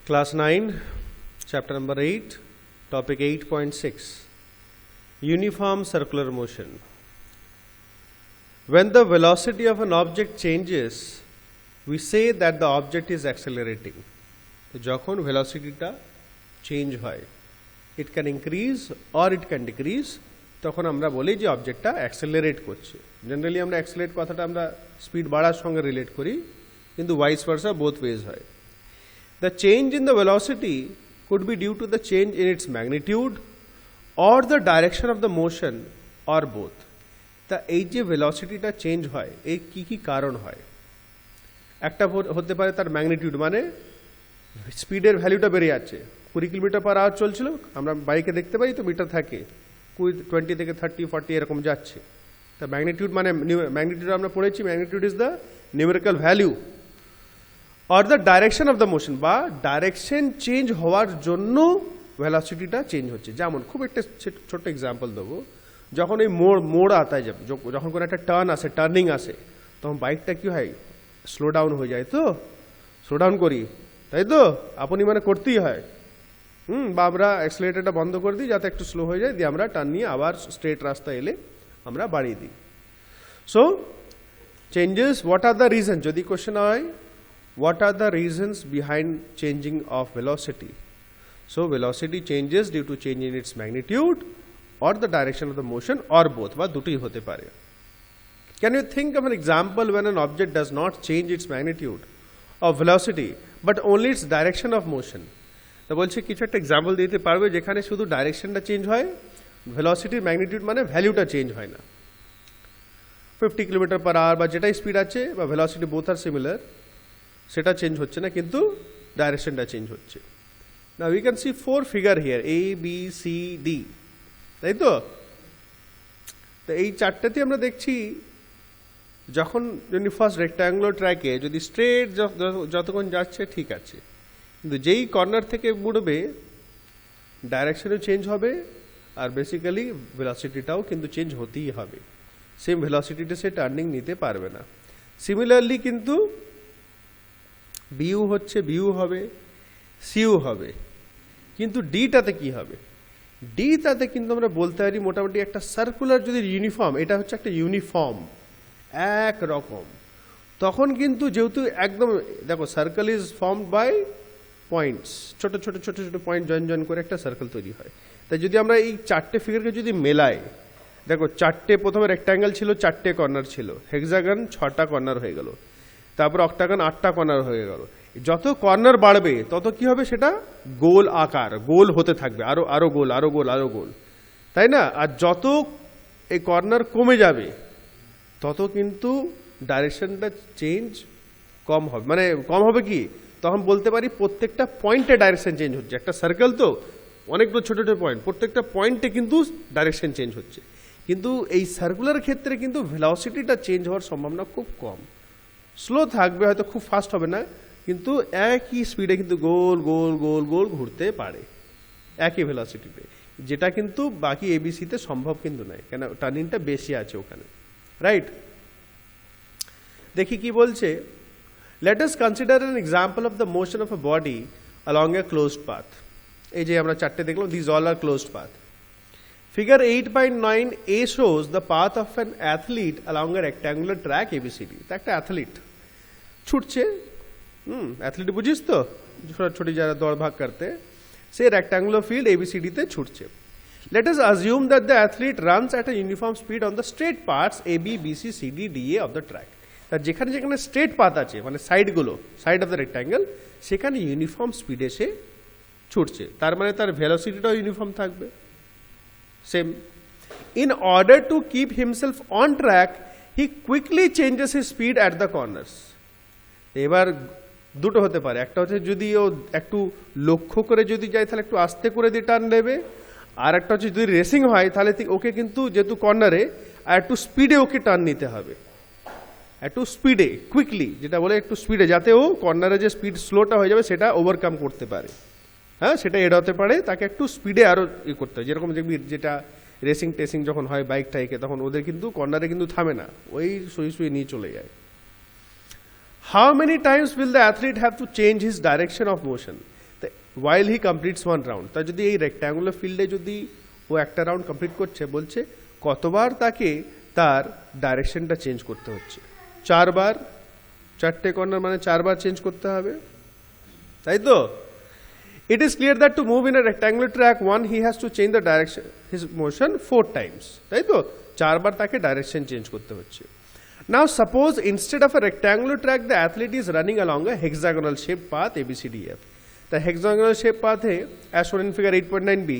Class 9, chapter number 8, topic 8.6, uniform circular motion. When the velocity of an object changes, we say that the object is accelerating. তো যখন velocity-টা change হয়, it can increase or it can decrease, তখন আমরা বলি যে অবজেক্টটা accelerate করছে। Generally আমরা accelerate কথাটা আমরা স্পিড বাড়ার সঙ্গে রিলেট করি, কিন্তু ভাইস ভার্সা বোথ ওয়েজ হয়। The change in the velocity could be due to the change in its magnitude or the direction of the motion or both. তা এই যে ভেলোসিটিটা চেঞ্জ হয়, এই কি কারণ হয়? একটা হতে পারে তার ম্যাগনিটিউড, মানে স্পিডের ভ্যালুটা বেড়ে যাচ্ছে। 20 কিলোমিটার পার আওয়ার চলছিল, আমরা বাইকে দেখতে পাই তো মিটার থাকে 20 থেকে 30, 40 এরকম যাচ্ছে। তা ম্যাগনিটিউড মানে ম্যাগনিটিউড আমরা পড়েছি, magnitude is the numerical value or the direction of the motion, বা ডাইরেকশন চেঞ্জ হওয়ার জন্য ভেলোসিটিটা চেঞ্জ হচ্ছে। যেমন খুব একটা ছোট্ট এক্সাম্পল দেবো, যখন এই মোড় আতায় যাবে, যখন কোনো একটা টার্ন আসে, টার্নিং আসে, তখন বাইকটা কি হয়, স্লো ডাউন হয়ে যায়। তো স্লো ডাউন করি, তাই তো আপনি মানে করতেই হয়, বা আমরা অ্যাক্সিলারেটরটা বন্ধ করে দিই যাতে একটু স্লো হয়ে যায়, দিয়ে আমরা টার্ন নিয়ে আবার স্ট্রেট রাস্তা এলে আমরা বাড়িয়ে দিই। So changes, what are the reason, যদি কোশ্চেন হয় what are the reasons behind changing of velocity? So velocity changes due to change in its magnitude or the direction of the motion or both, বা দুটোই হতে পারে। Can you think of an example when an object does not change its magnitude of velocity but only its direction of motion? তো বলছে কিছু একটা example দিতে পারবে যেখানে শুধু ডাইরেকশনটা চেঞ্জ হয়, ভেলোসিটির ম্যাগনিটিউড মানে ভ্যালুটা চেঞ্জ হয় না। 50 কিলোমিটার পার আওয়ার বা যেটাই স্পিড আছে, বা ভেলোসিটি বোথ আর সিমিলার, সেটা চেঞ্জ হচ্ছে না, কিন্তু ডাইরেকশনটা চেঞ্জ হচ্ছে। Now we can see 4 figure here, A B C D, তাই তো? তো এই চারটাতে আমরা দেখছি যখন ফার্স্ট রেক্ট্যাঙ্গুলার ট্র্যাকে যদি স্ট্রেট যতক্ষণ যাচ্ছে ঠিক আছে, কিন্তু যেই কর্নার থেকে মুড়বে ডাইরেকশনও চেঞ্জ হবে, আর বেসিক্যালি ভেলোসিটিটাও কিন্তু চেঞ্জ হতেই হবে। সেম ভেলোসিটিতে সে টার্নিং নিতে পারবে না। সিমিলারলি কিন্তু বিউ হচ্ছে, বিউ হবে, সিউ হবে, কিন্তু ডিটাতে কি হবে? ডিটাতে কিন্তু আমরা বলতে পারি মোটামুটি একটা সার্কুলার যদি ইউনিফর্ম, এটা হচ্ছে একটা ইউনিফর্ম এক রকম, তখন কিন্তু যেহেতু একদম দেখো circle is formed by points, ছোট ছোট ছোট ছোট পয়েন্ট জয়েন জয়েন করে একটা সার্কেল তৈরি হয়। তাই যদি আমরা এই চারটে ফিগারকে যদি মেলাই, দেখো চারটে প্রথমে রেক্ট্যাঙ্গেল ছিল, চারটে কর্নার ছিল, হেক্সাগন 6টা কর্নার হয়ে গেল, তারপর অক্টাগন 8টা কর্নার হয়ে গেল। যত কর্নার বাড়বে তত কি হবে, সেটা গোল আকার, গোল হতে থাকবে, আরো আরো গোল, আরো গোল, আরো গোল, তাই না? আর যত এই কর্নার কমে যাবে তত কিন্তু ডাইরেকশনটা চেঞ্জ কম হবে। মানে কম হবে কি, তখন বলতে পারি প্রত্যেকটা পয়েন্টে ডাইরেকশন চেঞ্জ হচ্ছে। একটা সার্কেল তো অনেকগুলো ছোট ছোট পয়েন্ট, প্রত্যেকটা পয়েন্টে কিন্তু ডাইরেকশন চেঞ্জ হচ্ছে, কিন্তু এই সার্কুলার ক্ষেত্রে কিন্তু ভেলোসিটিটা চেঞ্জ হওয়ার সম্ভাবনা খুব কম। স্লো থাকবে, হয়তো খুব ফাস্ট হবে না, কিন্তু একই স্পিডে কিন্তু গোল গোল গোল গোল ঘুরতে পারে একই ভেলোসিটিতে, যেটা কিন্তু বাকি এবিসিতে সম্ভব কিন্তু নয়, কেন টার্নিংটা বেশি আছে ওখানে, রাইট? দেখি কি বলছে। Let us consider an example of the motion of a body along a closed path. এই যে আমরা চারটে দেখলাম, this all are closed path. Figure 8.9a shows the path of an athlete along a rectangular track ABCD. একটা athlete ছুটছে, athlete বুঝিস তো, ছোটি যারা দৌড় ভাগ করতে, সে রেক্ট্যাঙ্গুলার ফিল্ড ABCD-তে ছুটছে। Let us assume that the athlete runs at a uniform speed on the straight parts AB, BC, CD, DA of the track. তার যেখানে যেখানে স্ট্রেট পাথ আছে, মানে সাইডগুলো, সাইড অফ দ্য রেক্ট্যাঙ্গেল, সেখানে ইউনিফর্ম স্পিডে সে ছুটছে, তার মানে তার ভেলোসিটিটাও ইউনিফর্ম থাকবে। Same. In order to keep himself on track, he quickly changes his speed at the corners. এবার দুটো হতে পারে, একটা হচ্ছে যদি ও একটু লক্ষ্য করে যদি যায় তাহলে একটু আস্তে করে দিয়ে টার্ন নেবে, আর একটা হচ্ছে যদি রেসিং হয় তাহলে ওকে কিন্তু যেহেতু কর্নারে, আর একটু স্পিডে ওকে টার্ন নিতে হবে, একটু স্পিডে, কুইকলি, যেটা বলে একটু স্পিডে, যাতে ও কর্নারে যে স্পিড স্লোটা হয়ে যাবে সেটা ওভারকাম করতে পারে, হ্যাঁ সেটা এড়াতে পারে, তাকে একটু স্পিডে আরও করতে হয়। যেরকম দেখবি যেটা রেসিং টেসিং যখন হয় বাইক টাইকে, তখন ওদের কিন্তু কর্নারে কিন্তু থামে না, ওই শুয়ে শুয়ে নিয়ে চলে যায়। How many times will the athlete have to change his direction of motion? while he completes one round. তা যদি এই রেক্ট্যাঙ্গুলার ফিল্ডে যদি ও একটা রাউন্ড কমপ্লিট করছে, বলছে কতবার তাকে তার ডাইরেকশনটা চেঞ্জ করতে হচ্ছে। 4 বার, 4টে কর্নার মানে 4 বার চেঞ্জ করতে হবে, তাই তো? It is clear that to move in a rectangular track, one he has to change the direction, his motion 4 times, তাই তো? 4 বার তাকে ডাইরেকশন চেঞ্জ করতে হচ্ছে। Now suppose instead of a rectangular track, the athlete is running along a hexagonal shaped path ABCDF. The hexagonal shaped path, as shown in figure 8.9b,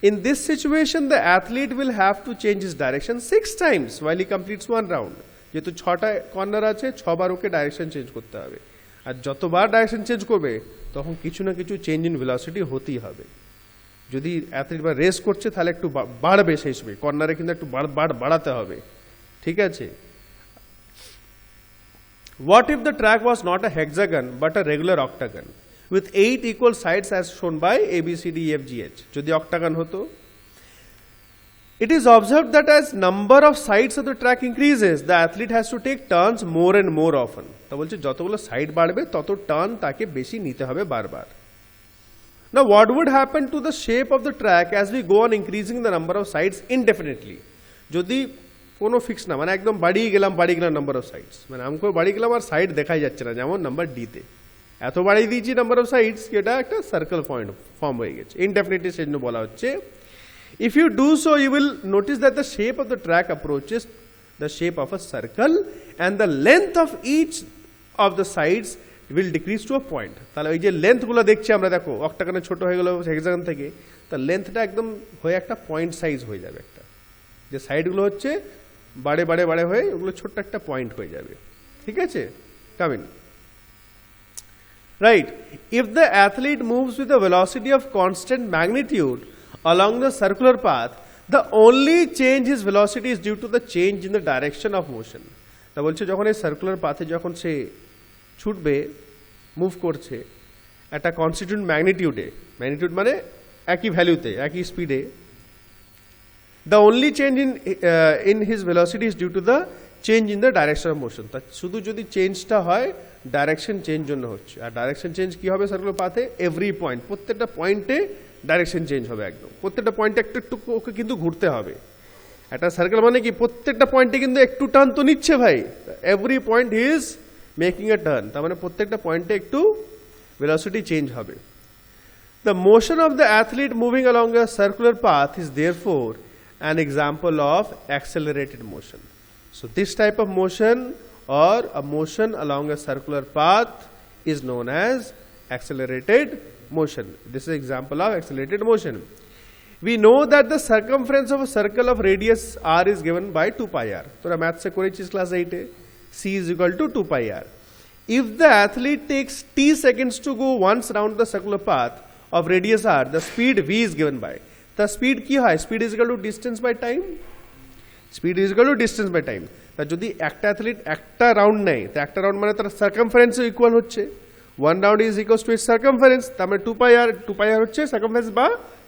in this situation the athlete will have to change his direction 6 times while he completes one round. যেহেতু 6টা corner আছে, 6 বার ওকে direction change করতে হবে, আর যতবার direction change করবে তখন কিছু না কিছু চেঞ্জ ইন ভেলোসিটি হতেই হবে। যদি অ্যাথলিট বা রেস করছে তাহলে একটু বাড়বে, সেই সময় কর্নারে কিন্তু একটু বাড়াতে হবে, ঠিক আছে? What if the track was not a hexagon but a regular octagon with 8 equal sides as shown by ABCDEFGH? যদি octagon হতো, it is observed that as number of sides of the track increases, the athlete has to take turns more and more often. তা বলছে যতগুলো side বাড়বে তত turn তাকে বেশি নিতে হবে বারবার। Now what would happen to the shape of the track as we go on increasing the number of sides indefinitely? যদি কোনো ফিক্স না, মানে একদম বাড়িয়ে গেলাম নাম্বার অফ সাইডস, মানে আমি বাড়িয়ে গেলাম আর সাইড দেখাই যাচ্ছে না, যেমন নাম্বার ডিতে এত বাড়িয়ে দিয়েছি নাম্বার অফ সাইডস, এটা একটা সার্কেল পয়েন্ট ফর্ম হয়ে গেছে, ইনডেফিনিটলি সেজন্য বলা হচ্ছে। If you do so, you will notice that the shape of the track approaches the shape of a circle and the length of each of the sides will decrease to a point. তাহলে ওই যে লেন্থগুলো দেখছি আমরা, দেখো অক্টাগনে ছোট হয়ে গেল hexagon থেকে, তার লেন্থটা একদম হয়ে একটা পয়েন্ট সাইজ হয়ে যাবে, একটা যে সাইডগুলো হচ্ছে বাড়ে হয়ে ওগুলো ছোট্ট একটা পয়েন্ট হয়ে যাবে, ঠিক আছে? Come in right. If the athlete moves with a velocity of constant magnitude along the circular path, the only change his velocity is due to the change in the direction of motion. তা বলছে যখন এই circular পাথে যখন সে ছুটবে, move করছে একটা constant ম্যাগনিটিউডে, magnitude মানে একই ভ্যালুতে, একই স্পিডে, the only change in his velocity is due to the change in the direction of motion. তা শুধু যদি চেঞ্জটা হয় ডাইরেকশন চেঞ্জ জন্য হচ্ছে, আর ডাইরেকশন চেঞ্জ কি হবে সার্কুলার পাথে? এভরি পয়েন্ট, প্রত্যেকটা পয়েন্টে ডাইরেকশন চেঞ্জ হবে, একদম প্রত্যেকটা পয়েন্টে একটু একটু ওকে কিন্তু ঘুরতে হবে। একটা সার্কেল মানে কি প্রত্যেকটা পয়েন্টে কিন্তু একটু টার্ন তো নিচ্ছে ভাই, every point he is making A turn, তার মানে প্রত্যেকটা পয়েন্টে একটু ভেলোসিটি চেঞ্জ হবে। The motion of the athlete moving along a circular path is therefore an example of accelerated motion. So this type of motion or a motion along a circular path is known as accelerated motion. This is an example of accelerated motion. We know that the circumference of a circle of radius r is given by 2 pi r. তোরা math সে করেছিস class 8 A, c is equal to 2 pi r. If the athlete takes t seconds to go once round the circular path of radius r, the speed v is given by. The speed কি হয়? Speed is equal to distance by time. Speed is equal to distance by time. তা যদি একটা athlete একটা round নেয়, তো একটা round মানে তার সার্কামফারেন্সও ইকুয়াল হচ্ছে, 1 round is equals to its circumference, তার মানে 2 পাই আর হচ্ছে সার্কামফারেন্স বা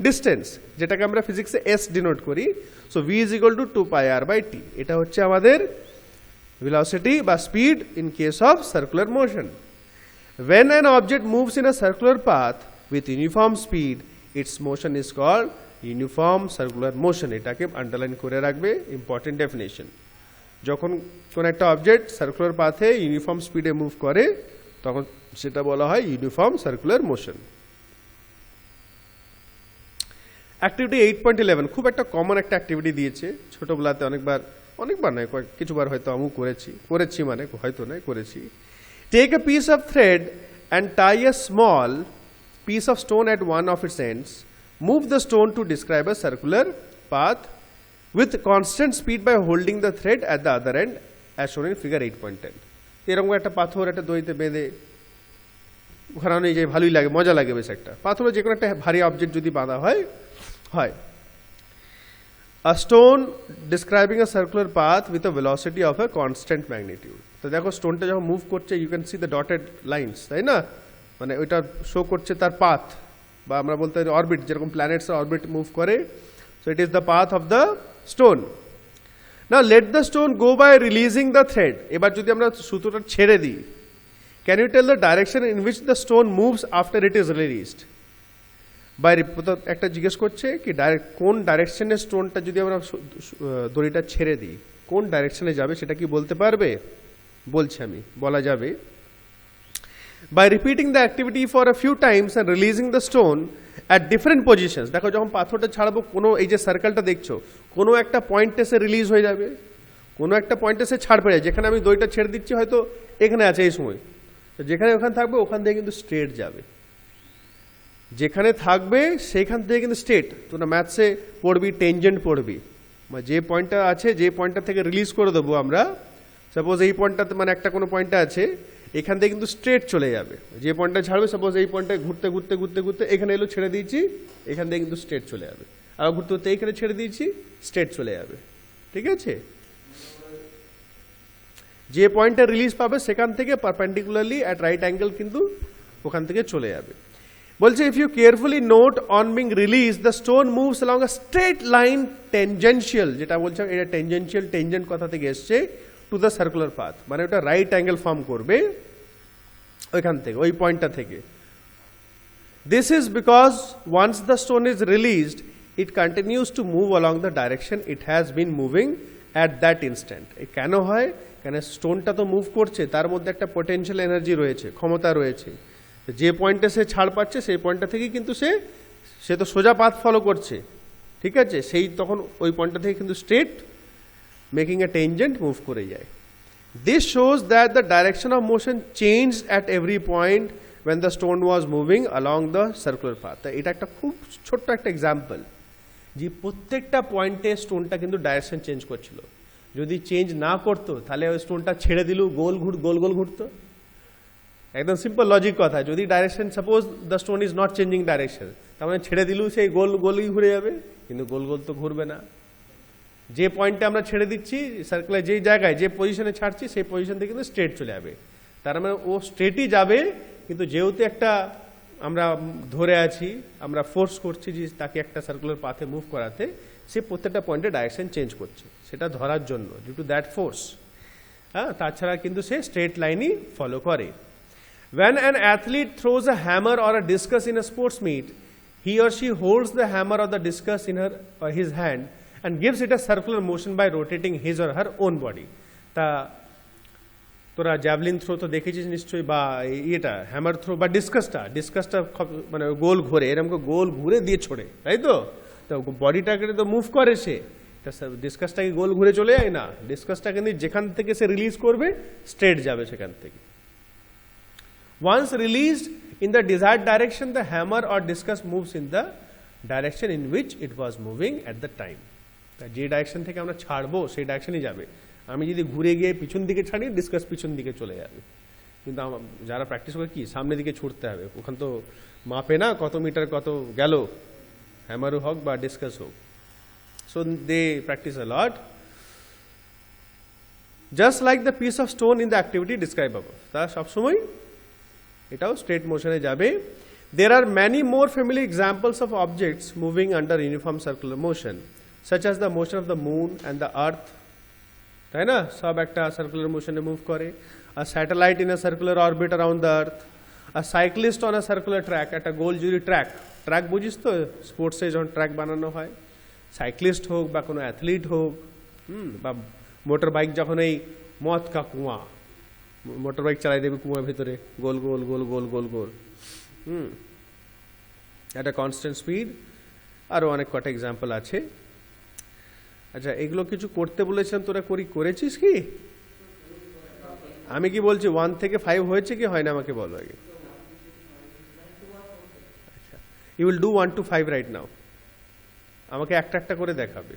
ডিস্টেন্স, যেটাকে আমরা ফিজিক্সে এস ডিনোট করি। So V is equal to 2 pi R by T. এটা হচ্ছে আমাদের velocity বা speed in case of circular motion. When an object moves in a circular path with uniform speed, its motion is called uniform circular motion. এটাকে underline করে রাখবে, important definition. যখন কোন একটা অবজেক্ট সার্কুলার পাথে ইউনিফর্ম স্পিডে move করে তখন সেটা বলা হয় ইউনিফর্ম সার্কুলার মোশন। অ্যাক্টিভিটি 8.11 খুব একটা কমন একটা অ্যাক্টিভিটি দিয়েছে, ছোটবেলাতে অনেকবার নয় কিছুবার হয়তো আমি করেছি মানে হয়তো নয় করেছি। Take a piece of thread and tie a small piece of stone at one of its ends, move the stone to describe a circular path with constant speed by holding the thread at the other end as shown in figure 8.10. এরকম একটা পাথর একটা দড়িতে বেঁধে ঘোরানো যায়, ভালোই লাগে, মজা লাগে বেশ। একটা পাথরে যে কোনো একটা ভারী অবজেক্ট যদি বাঁধা হয় a stone describing a circular path with a velocity of a constant magnitude. তো দেখো স্টোনটা যখন মুভ করছে you can see the dotted lines, তাই না? মানে ওইটা শো করছে তার পাথ, বা আমরা বলতে পারি অরবিট, যেরকম প্ল্যানেটস অরবিট মুভ করে। So it is the path of the stone. Now let the stone go by releasing the thread. এবার যদি আমরা সুতোটা ছেড়ে দিই, can you tell the direction in which the stone moves after it is released? বাইরে একটা জিজ্ঞেস করছে কি কোন ডাইরেকশনে স্টোনটা যদি আমরা দড়িটা ছেড়ে দিই কোন ডাইরেকশনে যাবে সেটা কি বলতে পারবে? বলছি আমি, বলা যাবে by repeating the activity for a few times and releasing the stone at different positions. দেখো যখন পাথরটা ছাড়বো কোনো এই যে সার্কেলটা দেখছো কোনো একটা পয়েন্টে সে রিলিজ হয়ে যাবে, কোনো একটা পয়েন্টে সে ছাড় পেয়ে যায়। যেখানে আমি দড়িটা ছেড়ে দিচ্ছি হয়তো এখানে আছে এই সময়, তো যেখানে ওখানে থাকবে ওখান থেকে কিন্তু স্ট্রেট যাবে, যেখানে থাকবে সেইখান থেকে কিন্তু স্ট্রেট। তোমরা ম্যাথসে পড়বি, টেনজেন্ট পড়বি, মানে যে পয়েন্টটা আছে যে পয়েন্টটা থেকে রিলিজ করে দেবো আমরা, সাপোজ এই পয়েন্টটাতে মানে একটা কোনো পয়েন্টটা আছে এখান থেকে কিন্তু স্ট্রেট চলে যাবে। যে পয়েন্টটা ছাড়বে সাপোজ এই পয়েন্টে ঘুরতে ঘুরতে ঘুরতে ঘুরতে এখানে এলো ছেড়ে দিয়েছি, এখান থেকে কিন্তু স্ট্রেট চলে যাবে। আর ঘুরতে ঘুরতে এইখানে ছেড়ে দিয়েছি, স্ট্রেট চলে যাবে। ঠিক আছে, যে পয়েন্টটা রিলিজ পাবে সেখান থেকে পারপেন্ডিকুলারলি অ্যাট রাইট অ্যাঙ্গেল কিন্তু ওখান থেকে চলে যাবে। বলছে if you carefully note on being release the stone moves along a straight line tangential, যেটা বলছে এটা টেনজেন্সিয়াল, টেনজেন্ট কথা থেকে এসছে, টু দ্য সার্কুলার পাথ, মানে ওটা রাইট অ্যাঙ্গেল ফর্ম করবে ওইখান থেকে, ওই পয়েন্টটা থেকে। This is because once the stone is released it continues to move along the direction it has been moving at that instant. কেন হয়? কেন স্টোনটা তো মুভ করছে, তার মধ্যে একটা পোটেনশিয়াল এনার্জি রয়েছে, ক্ষমতা রয়েছে। যে পয়েন্টে সে ছাড় পাচ্ছে সেই পয়েন্টটা থেকেই কিন্তু সে তো সোজা পাথ ফলো করছে। ঠিক আছে, সেই তখন ওই পয়েন্টটা থেকে কিন্তু straight making a tangent move করে যায়। This shows that the direction of motion changed at every point when the stone was moving along the circular path. এটা একটা খুব ছোট্ট একটা এক্সাম্পল, যে প্রত্যেকটা পয়েন্টে স্টোনটা কিন্তু ডাইরেকশন চেঞ্জ করছিল। যদি চেঞ্জ না করতো তাহলে ওই স্টোনটা ছেড়ে দিল গোল গোল ঘুরতো। একদম সিম্পল লজিক কথা, যদি direction suppose the stone is not changing direction, তার মানে ছেড়ে দিলেও সেই গোলই ঘুরে যাবে, কিন্তু গোল তো ঘুরবে না। যে পয়েন্টে আমরা ছেড়ে দিচ্ছি সার্কেলের যেই জায়গায় যে পজিশনে ছাড়ছি সেই পজিশন থেকে কিন্তু স্ট্রেট চলে যাবে। তার মানে ও স্ট্রেটই যাবে, কিন্তু যেহেতু একটা আমরা ধরে আছি, আমরা ফোর্স করছি যে তাকে একটা সার্কুলার পাথে মুভ করাতে, সে প্রত্যেকটা পয়েন্টে ডাইরেকশন চেঞ্জ করছে, সেটা ধরার জন্য, ডিউ টু দ্যাট ফোর্স। হ্যাঁ, তাছাড়া কিন্তু সে স্ট্রেট লাইনই ফলো করে। When an athlete throws a hammer or a discus in a sports meet, he or she holds the hammer or the discus in her or his hand and gives it a circular motion by rotating his or her own body. তা তোরা javelin throw তো দেখেছিস নিশ্চয়ই, বা এটা hammer throw বা ডিসকাসটা মানে গোল ঘুরে, এরকম গোল ঘুরে দিয়ে ছোড়ে, তাই তো বডিটাকে তো মুভ করে সে, ডিসকাসটাকে গোল ঘুরে চলে যায় না, ডিসকাসটা কিন্তু যেখান থেকে সে রিলিজ করবে স্ট্রেট যাবে সেখান থেকে। Once released in the desired direction, the hammer or discus moves in the direction in which it was moving at the time. যে ডাইরেকশন থেকে আমরা ছাড়বো সেই ডাইরেকশনই যাবে। আমি যদি ঘুরে গিয়ে পিছন দিকে ছাড়ি, ডিসকাস পিছন দিকে চলে যাবে। কিন্তু যারা প্র্যাকটিস করে কি সামনের দিকে ছুটতে হবে, ওখান তো মাপে না কত মিটার কত গেল, হ্যামারও হোক বা ডিসকাস হোক। So they practice a lot. Just like the piece of stone in the activity describe above, তা সবসময় এটাও স্ট্রেট মোশনে যাবে। There are many more familiar examples of objects moving under uniform circular motion, such as the motion of the moon and the earth, তাই না, সব একটা circular মোশনে move করে। A satellite in a circular orbit around the earth, a cyclist on a circular track, একটা গোল যদি track বুঝিস তো, স্পোর্টসে যখন ট্র্যাক বানানো হয়, সাইক্লিস্ট হোক বা কোনো অ্যাথলিট হোক, বা মোটর বাইক যখন এই মদ কা কুয়া, মোটর বাইক চালাই দেবে কুয়ার ভিতরে, গোল গোল গোল গোল গোল গোল, একটা কনস্ট্যান্ট স্পিড, আরও অনেক কটা এক্সাম্পল আছে। আচ্ছা, এগুলো কিছু করতে বলেছিলাম, তোরা করেছিস কি? আমি কি বলছি 1 থেকে 5 হয়েছে কি হয় না, আমাকে বলো আগে। আচ্ছা, you will do 1 to 5 right now, আমাকে একটা করে দেখাবে।